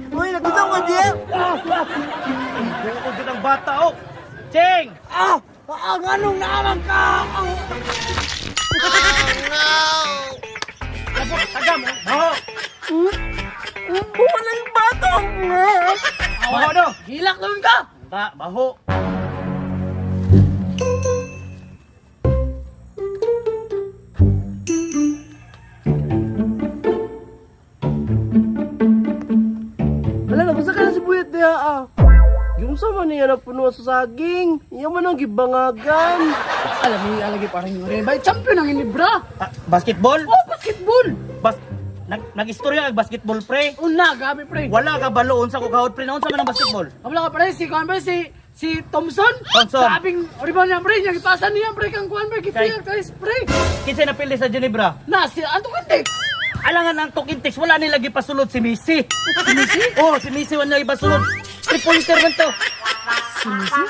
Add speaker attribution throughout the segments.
Speaker 1: Uy, nagutang ka diya.
Speaker 2: Bukod din ang bata, oh! Cheng!
Speaker 1: Anong naman ka?
Speaker 2: Tagam! Baho!
Speaker 1: Wala yung bato.
Speaker 2: Baho, no!
Speaker 1: Hilak naman ka.
Speaker 2: Baho!
Speaker 1: Wala na, basta ka na si Buyat diya Yung sama niya na puno sa saging. Iyan man ang gibangagan.
Speaker 3: Alam mo yung alagi parang yung rebay. Champion ang inibra.
Speaker 2: Basketball?
Speaker 3: Oh, basketball.
Speaker 2: Nag-istorya ang basketball, pre.
Speaker 3: Una, gabi pre.
Speaker 2: Wala ka baloon sa kukahod, pre. Naon sa man ang basketball?
Speaker 3: Wala ka pre, si Kuan pre, si Thompson.
Speaker 2: Thompson.
Speaker 3: Sabing, rebound niya pre, yung ipasan niya pre, kang Kuan pre, kaya pre.
Speaker 2: Kinsa napili sa Ginebra?
Speaker 3: Na, si Anto Kintex.
Speaker 2: Alangan ang Tokintex, wala nila gipasulod si Messi. Si Messi? Oh, si Messi wala gipasulod. Triple man to.
Speaker 3: Si Messi?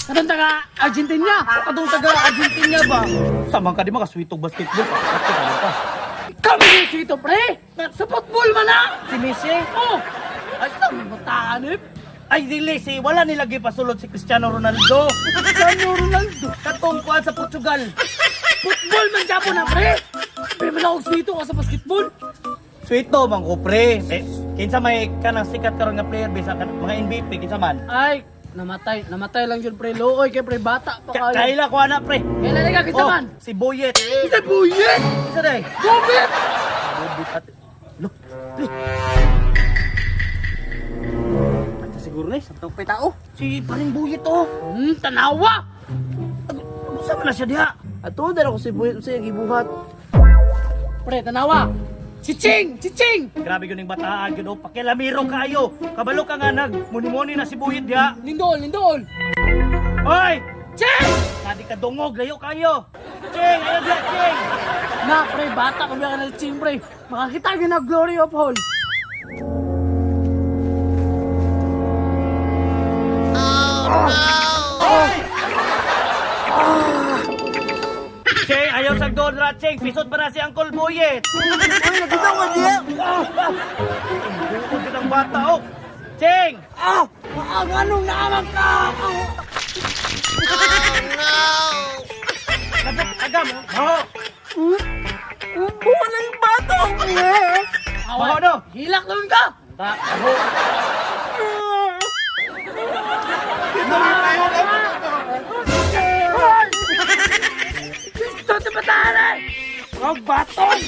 Speaker 3: Katong taga Argentina.
Speaker 2: Kadong taga Argentina ba? Samang ka di makaswitog basketball.
Speaker 3: Kami yung sito pre. Sa football man na.
Speaker 2: Si Messi?
Speaker 3: Oh, ay saan mo tanip?
Speaker 2: Ay dili si wala nila gipasulod si Cristiano Ronaldo.
Speaker 3: Cristiano Ronaldo.
Speaker 2: Katong kuan sa Portugal.
Speaker 3: Football man dyan po na pre. Pero man ako sito ka sa basketball.
Speaker 2: Sweeto bang ko pre. Kinsa may kanang sikat karon nga player bisa kan mga MVP kinsa man.
Speaker 3: Ay, namatay lang yun pre. Looy kay pre, bata pa kayo.
Speaker 2: Kaila ko ana pre.
Speaker 3: Kailan ka kita man?
Speaker 2: Si Boyet.
Speaker 3: Isa buyen!
Speaker 2: Isa day.
Speaker 3: Bobet!
Speaker 2: Bobit at lo. Pre. Ata siguro ni sa tong tao. Si paring Boyet oh.
Speaker 3: Tanawa!
Speaker 2: Sa man na siya diha.
Speaker 1: Ato dala ko si Buyat sa gibuhat.
Speaker 3: Pre, tanawa! Si Ching! Si Ching!
Speaker 2: Grabe yun yung bataan yun oh. Pakilamiro kayo. Kabalo ka nga nag-muni-muni na si Boyet diha.
Speaker 3: Lindol! Lindol!
Speaker 2: Hoy!
Speaker 3: Ching!
Speaker 2: Kadi ka dungog, layo kayo. Cheng, ayaw diha, Cheng.
Speaker 3: Na, pre, bata kami ka na si Ching, pre. Makakita ka na glory of all.
Speaker 2: Cheng, ayaw sa goal ra, Cheng. Pisot pa na si Uncle Boyet.
Speaker 1: Uy, nagutang ka diya.
Speaker 2: Bukod din ang bata, oh. Cheng!
Speaker 1: Anong naman ka?
Speaker 2: Agam, oh.
Speaker 1: Wala yung bato.
Speaker 2: Baho, no?
Speaker 3: Hilak naman ka!
Speaker 2: Baho.
Speaker 3: Gusto sa batahan eh!
Speaker 2: Ang batong!